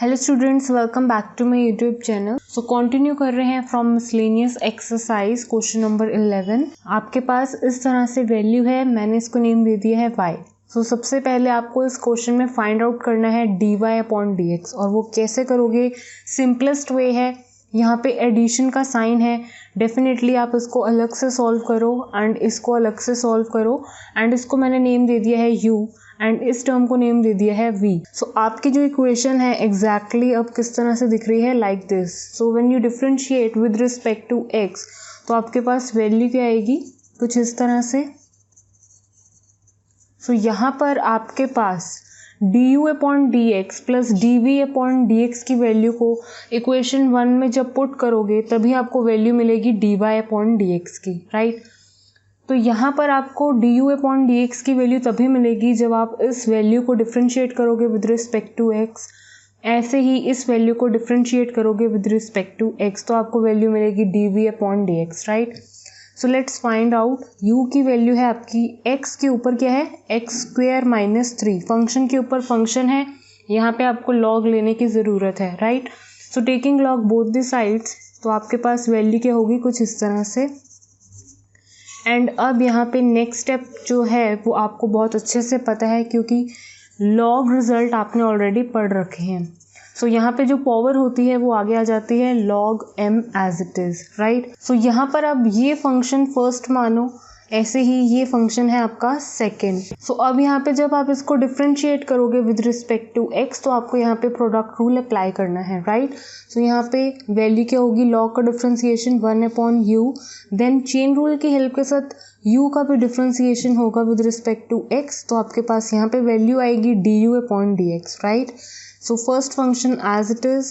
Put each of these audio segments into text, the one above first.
Hello students, welcome back to my YouTube channel. So continue कर रहे हैं from miscellaneous exercise question number 11। आपके पास इस तरह से वैल्यू है, मैंने इसको नेम दे दिया है y। सो सबसे पहले आपको इस क्वेश्चन में फाइंड आउट करना है dy/dx, और वो कैसे करोगे? सिंपलेस्ट वे है, यहाँ पे एडिशन का साइन है, डेफिनेटली आप इसको अलग से सॉल्व करो एंड इसको अलग से सॉल्व करो, एंड इसको मैंने नेम दे दिया है u एंड इस टर्म को नेम दे दिया है v। सो आपकी जो इक्वेशन है एग्जैक्टली अब किस तरह से दिख रही है, like this. So when you differentiate with respect to x, तो आपके पास वैल्यू क्या आएगी, कुछ इस तरह से। सो यहाँ पर आपके पास du/dx प्लस dv/dx की वैल्यू को इक्वेशन 1 में जब पुट करोगे तभी आपको वैल्यू मिलेगी dy/dx की, राइट। तो यहाँ पर आपको du/dx की वैल्यू तभी मिलेगी जब आप इस वैल्यू को डिफरेंशिएट करोगे विद रिस्पेक्ट टू x, ऐसे ही इस वैल्यू को डिफरेंशिएट करोगे विद रिस्पेक्ट टू x, तो आपको वैल्यू मिलेगी dv/dx, right. So let's find out. u की वैल्यू है आपकी x के ऊपर क्या है, x² - 3। फंक्शन के ऊपर फंक्शन है, यहाँ पे आपको log लेने की ज़रूरत है, right. So taking log both the sides, तो आपके पास वैल्यू क्या होगी, कुछ इस तरह से। एंड अब यहाँ पे नेक्स्ट स्टेप जो है वो आपको बहुत अच्छे से पता है, क्योंकि लॉग रिजल्ट आपने ऑलरेडी पढ़ रखे हैं। सो यहाँ पे जो पावर होती है वो आगे आ जाती है log m as it is, right. So यहाँ पर अब ये फंक्शन फर्स्ट मानो, ऐसे ही ये फंक्शन है आपका सेकेंड। सो अब यहाँ पे जब आप इसको डिफरेंशिएट करोगे विद रिस्पेक्ट टू x, तो आपको यहाँ पे प्रोडक्ट रूल अप्लाई करना है, राइट। सो यहाँ पे वैल्यू क्या होगी, log का differentiation 1/u, then chain rule की हेल्प के साथ u का भी डिफरेंशिएशन होगा विद रिस्पेक्ट टू x, तो आपके पास यहाँ पे वैल्यू आएगी du/dx, right. So first function as it is,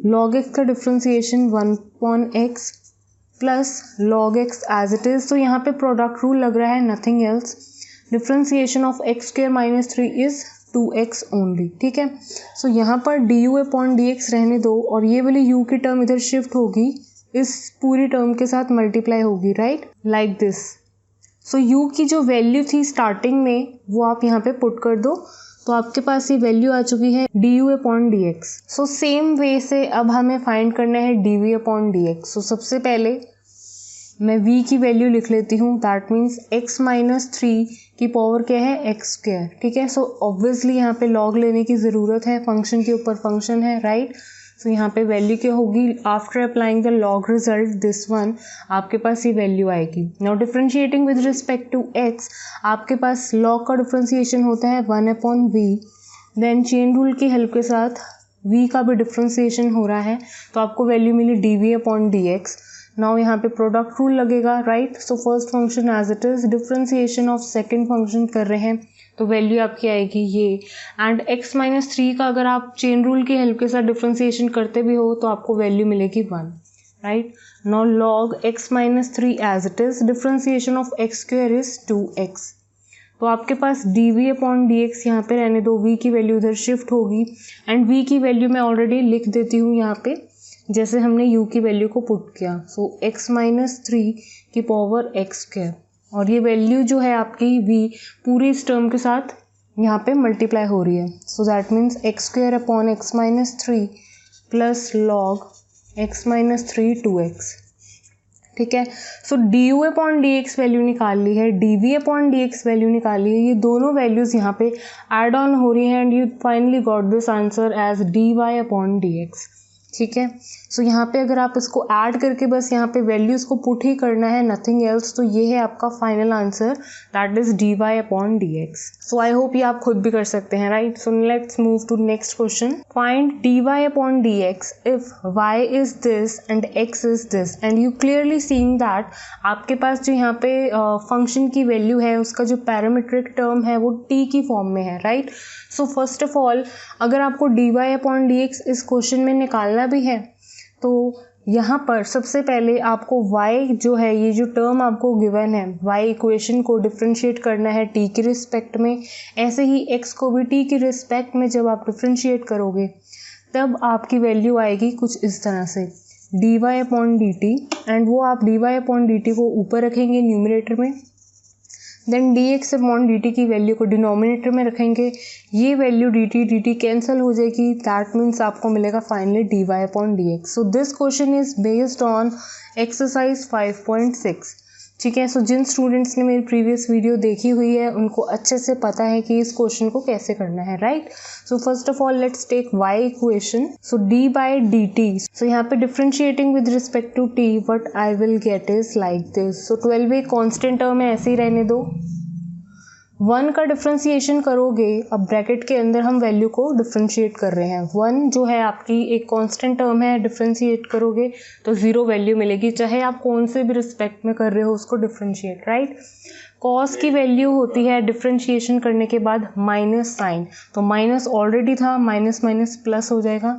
log x का differentiation 1/x plus log x as it is. तो यहाँ पे प्रोडक्ट रूल लग रहा है, nothing else. Differentiation of x² - 3 is 2x only, ठीक है। सो यहाँ पर du/dx रहने दो, और ये वाली u की टर्म इधर शिफ्ट होगी, इस पूरी टर्म के साथ मल्टीप्लाई होगी, right, like this. So u की जो वैल्यू थी स्टार्टिंग में वो आप यहाँ पे पुट कर दो, तो आपके पास ये वैल्यू आ चुकी है du/dx। सो सेम वे से अब हमें फाइंड करना है dv/dx। सो सबसे पहले मैं v की वैल्यू लिख लेती हूँ, दैट मीन्स x - 3 की पावर क्या है, x², ठीक है। सो ऑब्वियसली यहाँ पे log लेने की ज़रूरत है, फंक्शन के ऊपर फंक्शन है, राइट। सो यहाँ पे वैल्यू क्या होगी, after applying the log result this one, आपके पास ये वैल्यू आएगी। Now differentiating with respect to x, आपके पास log का डिफरेंशिएशन होता है 1/v, देन चेन रूल की हेल्प के साथ v का भी डिफरेंशिएशन हो रहा है, तो आपको वैल्यू मिली dv/dx। नाउ यहाँ पे प्रोडक्ट रूल लगेगा, right. So first function as it is, differentiation of second function कर रहे हैं, तो वैल्यू आपकी आएगी ये। एंड x - 3 का अगर आप चेन रूल की हेल्प के साथ डिफरेंशिएशन करते भी हो तो आपको वैल्यू मिलेगी 1, right. Now log x - 3 as it is, differentiation of x² is 2x, तो आपके पास dv/dx यहाँ पे रहने दो, v की वैल्यू इधर शिफ्ट होगी, एंड v की वैल्यू मैं ऑलरेडी लिख देती हूँ यहाँ पे, जैसे हमने u की वैल्यू को पुट किया। सो x - 3 की पावर x², और ये वैल्यू जो है आपकी v पूरी इस टर्म के साथ यहाँ पे मल्टीप्लाई हो रही है। सो that means x²/x - 3 plus log x - 3 2x, ठीक है। सो du/dx वैल्यू निकाल ली है, dv/dx वैल्यू निकाल ली है, ये दोनों वैल्यूज़ यहाँ पे ऐड ऑन हो रही हैं, and you finally got this answer as dy/dx, ठीक है। सो यहाँ पे अगर आप इसको ऐड करके बस यहाँ पे वैल्यूज को पुट ही करना है, नथिंग एल्स, तो ये है आपका final answer, that is dy/dx। So I hope ये आप खुद भी कर सकते हैं, right. So let's move to next question. Find dy/dx if y is this and x is this, and you clearly seeing that आपके पास जो यहाँ पे फंक्शन की वैल्यू है उसका जो पैरामीट्रिक टर्म है वो t की फॉर्म में है, right. So first of all अगर आपको dy/dx इस क्वेश्चन में निकालना भी है, तो यहाँ पर सबसे पहले आपको y जो है, ये जो टर्म आपको गिवन है, y इक्वेशन को डिफरेंशिएट करना है t की रिस्पेक्ट में, ऐसे ही x को भी t की रिस्पेक्ट में जब आप डिफरेंशिएट करोगे तब आपकी वैल्यू आएगी कुछ इस तरह से dy/dt, एंड वो आप dy/dt को ऊपर रखेंगे न्यूमरेटर में, देन dx अपॉन dt की वैल्यू को डिनोमिनेटर में रखेंगे, ये वैल्यू dt कैंसिल हो जाएगी, दैट मीन्स आपको मिलेगा finally dy upon dx। So this question is based on exercise 5.6। ठीक है, सो जिन स्टूडेंट्स ने मेरी प्रीवियस वीडियो देखी हुई है उनको अच्छे से पता है कि इस क्वेश्चन को कैसे करना है, right. So first of all let's take y equation. So d by dt, so यहाँ पे differentiating with respect to t what I will get is like this. So 12 एक कांस्टेंट टर्म है, ऐसे ही रहने दो। 1 का डिफ्रेंशिएशन करोगे, अब ब्रैकेट के अंदर हम वैल्यू को डिफ्रेंशिएट कर रहे हैं। 1 जो है आपकी एक कांस्टेंट टर्म है, डिफ्रेंशिएट करोगे तो 0 वैल्यू मिलेगी, चाहे आप कौन से भी रिस्पेक्ट में कर रहे हो उसको डिफ्रेंशिएट, राइट। कॉस की वैल्यू होती है डिफ्रेंशिएशन करने के बाद माइनस साइन, तो माइनस ऑलरेडी था, माइनस माइनस प्लस हो जाएगा,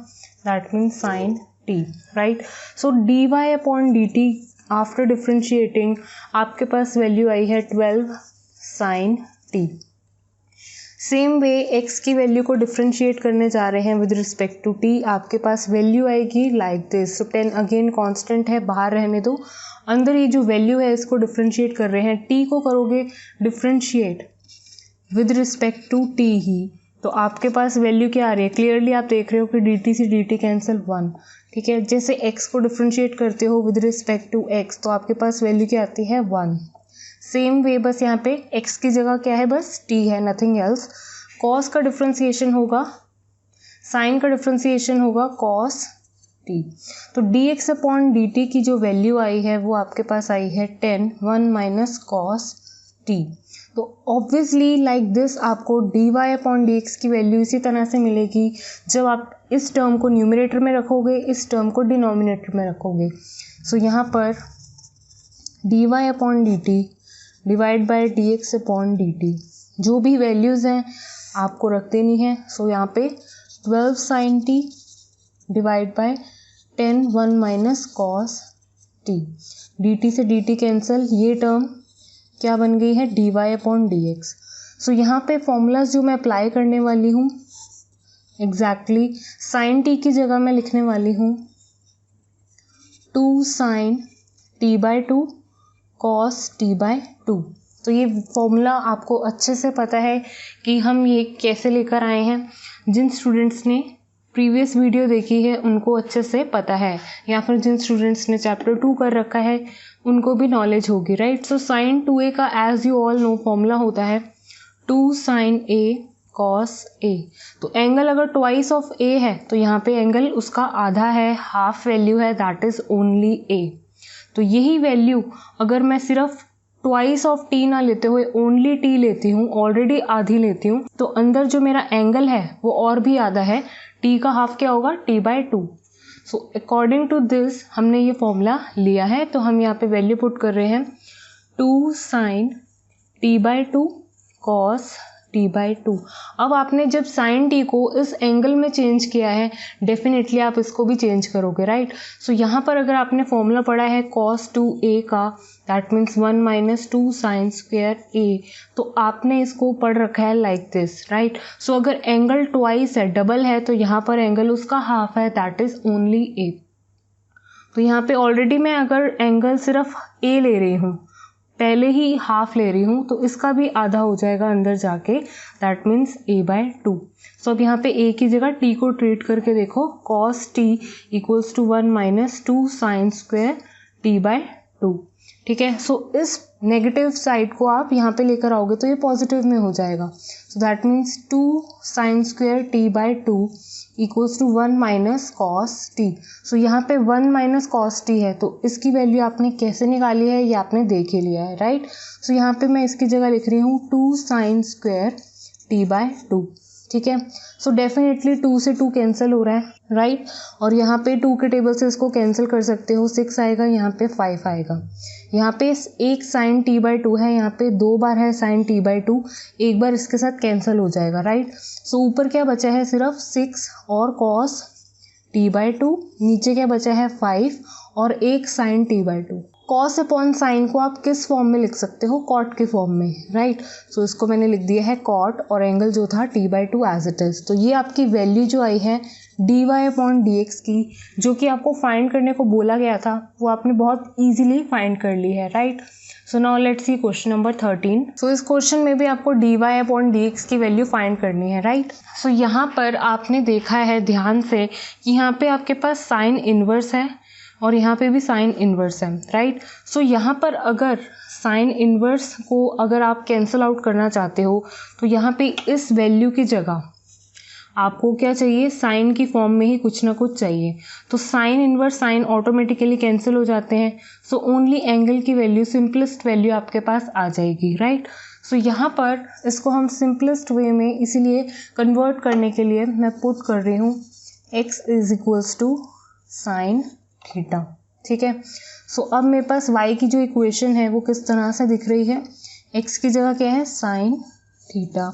that means sine T, right. So D Y upon D T after differentiating आपके पास वैल्यू आई है 12 sine T. Same way x की वैल्यू को डिफ्रेंशिएट करने जा रहे हैं विद रिस्पेक्ट टू t, आपके पास वैल्यू आएगी like this. So 10 again constant है, बाहर रहने दो, अंदर ये जो वैल्यू है इसको डिफ्रेंशिएट कर रहे हैं। t को करोगे differentiate with respect to t ही, तो आपके पास वैल्यू क्या आ रही है, क्लियरली आप देख रहे हो कि dt से dt कैंसिल 1। ठीक है, जैसे x को डिफ्रेंशिएट करते हो विद रिस्पेक्ट टू x तो आपके पास वैल्यू क्या आती है 1। सेम वे बस यहाँ पे x की जगह क्या है, बस t है, नथिंग एल्स। cos का डिफ्रेंसिएशन होगा, साइन का डिफ्रेंसिएशन होगा cos t। तो dx अपॉन dt की जो वैल्यू आई है वो आपके पास आई है 10 1 माइनस cos t। तो ऑब्वियसली लाइक दिस आपको dy अपॉन dx की वैल्यू इसी तरह से मिलेगी जब आप इस टर्म को न्यूमरेटर में रखोगे, इस टर्म को डिनोमिनेटर में रखोगे। सो यहाँ पर dy upon dt divide by dx upon dt, जो भी वैल्यूज़ हैं आपको रख देनी है। सो यहाँ पे 12 sine t divide by 10 1 minus cos t, dt से dt कैंसिल, ये टर्म क्या बन गई है dy अपॉन dx। सो यहाँ पे फॉर्मूलाज जो मैं अप्लाई करने वाली हूँ एग्जैक्टली साइन t की जगह मैं लिखने वाली हूँ 2 sine t by 2 cos t by 2। तो ये फॉर्मूला आपको अच्छे से पता है कि हम ये कैसे लेकर आए हैं। जिन स्टूडेंट्स ने प्रीवियस वीडियो देखी है उनको अच्छे से पता है, या फिर जिन स्टूडेंट्स ने चैप्टर 2 कर रखा है उनको भी नॉलेज होगी, राइट। सो साइन 2a का as you all know formula होता है 2 साइन a cos a। तो एंगल अगर ट्वाइस ऑफ a है तो यहाँ पे एंगल उसका आधा है, हाफ वैल्यू है, दैट इज ओनली a। तो यही वैल्यू अगर मैं सिर्फ ट्वाइस ऑफ t ना लेते हुए ओनली t लेती हूँ, ऑलरेडी आधी लेती हूँ, तो अंदर जो मेरा एंगल है वो और भी आधा है, t का हाफ क्या होगा t by 2। So according to this हमने ये फॉर्मूला लिया है, तो हम यहाँ पे वैल्यू पुट कर रहे हैं 2 sine t by 2 cos t by 2। अब आपने जब साइन t को इस एंगल में चेंज किया है, डेफिनेटली आप इसको भी चेंज करोगे, राइट। सो यहाँ पर अगर आपने फॉर्मूला पढ़ा है cos 2a का, that means 1 minus 2 sine square a, तो आपने इसको पढ़ रखा है लाइक दिस, राइट। सो अगर एंगल ट्वाइस है, डबल है, तो यहाँ पर एंगल उसका हाफ है, दैट इज ओनली a। तो यहाँ पे ऑलरेडी मैं अगर एंगल सिर्फ a ले रही हूँ, पहले ही हाफ ले रही हूँ, तो इसका भी आधा हो जाएगा अंदर जाके, दैट मीन्स a बाय 2। सो अब यहाँ पे a की जगह t को ट्रीट करके देखो, cos t equals to 1 minus 2 sine square t by 2। ठीक है, सो इस नेगेटिव साइड को आप यहाँ पे लेकर आओगे तो ये पॉजिटिव में हो जाएगा। So that means 2 sine square t by 2 equals to 1 minus cos T. So यहाँ पे 1 माइनस कॉस टी है, तो इसकी वैल्यू आपने कैसे निकाली है ये आपने देख ही लिया है, राइट। सो यहाँ पे मैं इसकी जगह लिख रही हूँ 2 साइन स्क्वायर टी बाय 2। ठीक है, सो डेफिनेटली 2 से 2 कैंसिल हो रहा है, राइट। और यहाँ पे 2 के टेबल से इसको कैंसिल कर सकते हो, 6 आएगा, यहाँ पे 5 आएगा। यहाँ पे एक साइन t बाई 2 है, यहाँ पे 2 बार है साइन t बाई 2, एक बार इसके साथ कैंसिल हो जाएगा, राइट। सो ऊपर क्या बचा है, सिर्फ 6 और कॉस t बाई 2, नीचे क्या बचा है 5 और एक sine t by 2। Cos upon sine को आप किस फॉर्म में लिख सकते हो, कॉट के फॉर्म में, राइट। सो इसको मैंने लिख दिया है कॉट और एंगल जो था t by 2 as it is. तो ये आपकी वैल्यू जो आई है dy अपॉन dx की, जो कि आपको फाइंड करने को बोला गया था, वो आपने बहुत ईजिली फाइंड कर ली है, right. So now let's see question number 13। सो इस क्वेश्चन में भी आपको dy अपॉन dx की वैल्यू फाइंड करनी है, राइट। सो यहाँ पर आपने देखा है ध्यान से कि यहाँ पे आपके पास साइन इनवर्स है और यहाँ पे भी साइन इनवर्स है, राइट। सो यहाँ पर अगर साइन इनवर्स को अगर आप कैंसिल आउट करना चाहते हो तो यहाँ पे इस वैल्यू की जगह आपको क्या चाहिए, साइन की फॉर्म में ही कुछ ना कुछ चाहिए। तो sign inverse sine automatically cancel हो जाते हैं। सो ओनली एंगल की वैल्यू, सिंपलेस्ट वैल्यू आपके पास आ जाएगी, राइट। सो यहाँ पर इसको हम सिंपलेस्ट वे में इसीलिए कन्वर्ट करने के लिए मैं पुट कर रही हूँ x is equals to sine theta, ठीक है। सो अब मेरे पास y की जो इक्वेशन है वो किस तरह से दिख रही है, x की जगह क्या है साइन थीटा,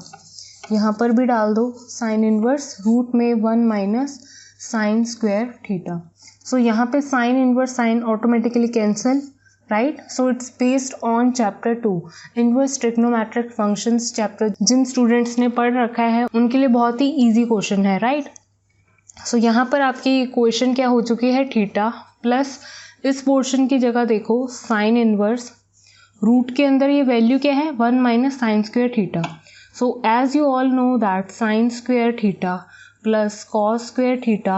यहाँ पर भी डाल दो साइन इनवर्स रूट में 1 minus sine square theta. So यहाँ पे sine inverse sine automatically cancel, right. So it's based on chapter 2 inverse trigonometric functions chapter. जिन स्टूडेंट्स ने पढ़ रखा है उनके लिए बहुत ही इजी क्वेश्चन है, राइट। सो यहाँ पर आपकी इक्वेशन क्या हो चुकी है, थीटा प्लस इस पोर्शन की जगह देखो साइन इनवर्स, रूट के अंदर ये वैल्यू क्या है 1 minus sine square theta. So as you all know that sin square theta plus cos square theta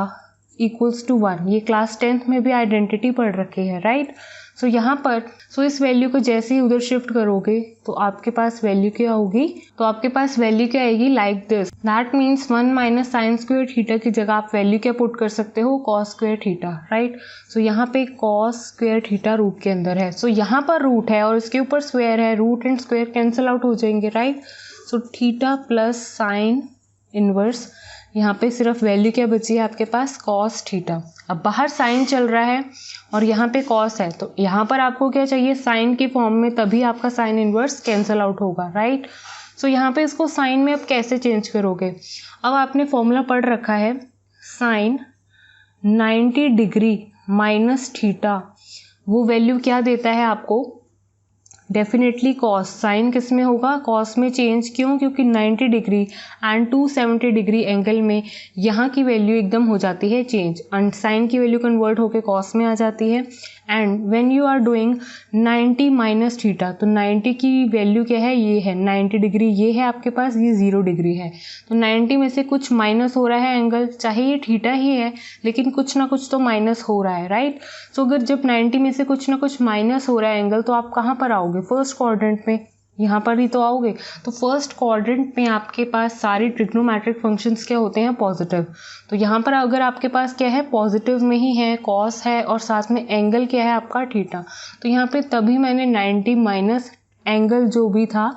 equals to 1, ये क्लास 10th में भी आइडेंटिटी पढ़ रखी है, राइट। सो यहाँ पर इस वैल्यू को जैसे ही उधर शिफ्ट करोगे तो आपके पास वैल्यू क्या होगी, तो आपके पास वैल्यू क्या आएगी like this. That means 1 minus sine square theta की जगह आप वैल्यू क्या पुट कर सकते हो, cos square theta, right. So यहाँ पे कॉस स्क्वायर थीटा रूट के अंदर है। सो यहाँ पर रूट है और इसके ऊपर स्क्वायर है, root and square cancel out हो जाएंगे, right. So theta plus sine inverse, यहाँ पे सिर्फ वैल्यू क्या बची है आपके पास, कॉस थीटा। अब बाहर साइन चल रहा है और यहाँ पे कॉस है, तो यहाँ पर आपको क्या चाहिए साइन की फॉर्म में, तभी आपका साइन इनवर्स कैंसिल आउट होगा, राइट। सो यहाँ पे इसको साइन में अब कैसे चेंज करोगे, अब आपने फॉर्मूला पढ़ रखा है साइन 90 डिग्री माइनस थीटा, वो वैल्यू क्या देता है आपको, डेफिनेटली कॉस। साइन किस में होगा, कॉस में चेंज, क्यों, क्योंकि 90 डिग्री एंड 270 डिग्री एंगल में यहाँ की वैल्यू एकदम हो जाती है चेंज एंड साइन की वैल्यू कन्वर्ट होकर कॉस में आ जाती है। And when you are doing 90 minus theta, तो 90 की वैल्यू क्या है, ये है 90 डिग्री, ये है आपके पास, ये 0 डिग्री है। तो 90 में से कुछ माइनस हो रहा है एंगल, चाहे ये थीटा ही है लेकिन कुछ ना कुछ तो माइनस हो रहा है, राइट। सो अगर जब 90 में से कुछ ना कुछ माइनस हो रहा है एंगल, तो आप कहाँ पर आओगे, फर्स्ट क्वाड्रेंट में, यहाँ पर ही तो आओगे। तो फर्स्ट क्वाड्रेंट में आपके पास सारी ट्रिग्नोमेट्रिक फंक्शंस क्या होते हैं, पॉजिटिव। तो यहाँ पर अगर आपके पास क्या है, पॉजिटिव में ही है, कॉस है और साथ में एंगल क्या है आपका, थीटा। तो यहाँ पे तभी मैंने 90 माइनस एंगल जो भी था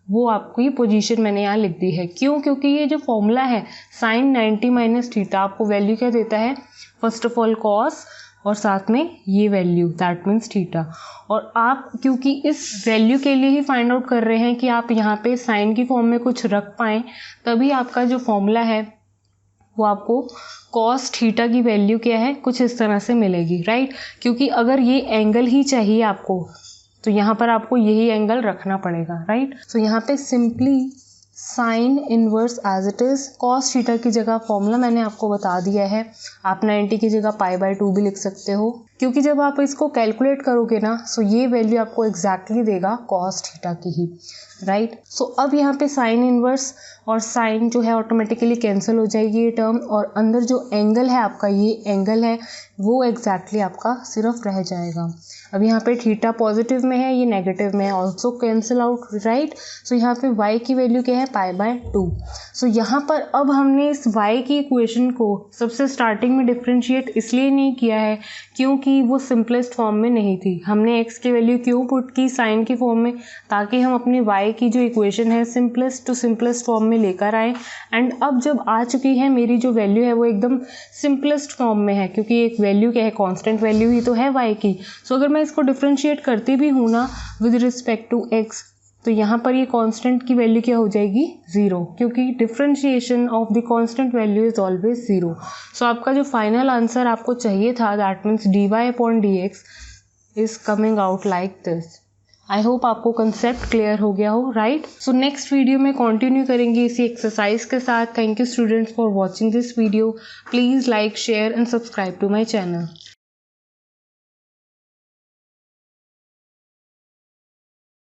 वो आपकी पोजीशन मैंने यहाँ लिख दी है। क्यों, क्योंकि ये जो फॉर्मूला है साइन 90 माइनस थीटा आपको वैल्यू क्या देता है, फर्स्ट ऑफ ऑल कॉस और साथ में ये वैल्यू दैट मीन्स थीटा। और आप क्योंकि इस वैल्यू के लिए ही फाइंड आउट कर रहे हैं कि आप यहाँ पे साइन की फॉर्म में कुछ रख पाएँ, तभी आपका जो फॉर्मूला है वो आपको कॉस थीटा की वैल्यू क्या है, कुछ इस तरह से मिलेगी, राइट। क्योंकि अगर ये एंगल ही चाहिए आपको तो यहाँ पर आपको यही एंगल रखना पड़ेगा, राइट। सो यहाँ पे simply sine inverse as it is, cos theta की जगह फॉर्मूला मैंने आपको बता दिया है। आप 90 की जगह π/2 भी लिख सकते हो, क्योंकि जब आप इसको कैलकुलेट करोगे ना, सो ये वैल्यू आपको एग्जैक्टली देगा कॉस थीटा की ही, राइट। सो अब यहाँ पे साइन इनवर्स और साइन जो है ऑटोमेटिकली कैंसिल हो जाएगी ये टर्म, और अंदर जो एंगल है आपका, ये एंगल है वो एग्जैक्टली आपका सिर्फ रह जाएगा। अब यहाँ पे थीटा पॉजिटिव में है, ये नेगेटिव में है, also cancel out, right. So यहाँ पे y की वैल्यू क्या है, π/2। सो यहाँ पर अब हमने इस y की इक्वेशन को सबसे स्टार्टिंग में डिफ्रेंशिएट इसलिए नहीं किया है क्योंकि वो सिंपलेस्ट फॉर्म में नहीं थी। हमने x की वैल्यू क्यों पुट की साइन की फॉर्म में, ताकि हम अपनी y की जो इक्वेशन है सिंपलेस्ट टू सिंपलेस्ट फॉर्म में लेकर आए। एंड अब जब आ चुकी है मेरी जो वैल्यू है वो एकदम सिंपलेस्ट फॉर्म में है, क्योंकि एक वैल्यू क्या है, कांस्टेंट वैल्यू ही तो है y की। सो अगर मैं इसको डिफरेंशिएट करती भी हूँ ना विद रिस्पेक्ट टू x, तो यहाँ पर ये कांस्टेंट की वैल्यू क्या हो जाएगी, 0, क्योंकि differentiation of the constant value is always 0। So आपका जो फाइनल आंसर आपको चाहिए था that means dy/dx is coming out like this. I hope आपको कंसेप्ट क्लियर हो गया हो, राइट। सो नेक्स्ट वीडियो में कंटिन्यू करेंगे इसी एक्सरसाइज के साथ। Thank you students for watching this video. Please like, share and subscribe to my channel.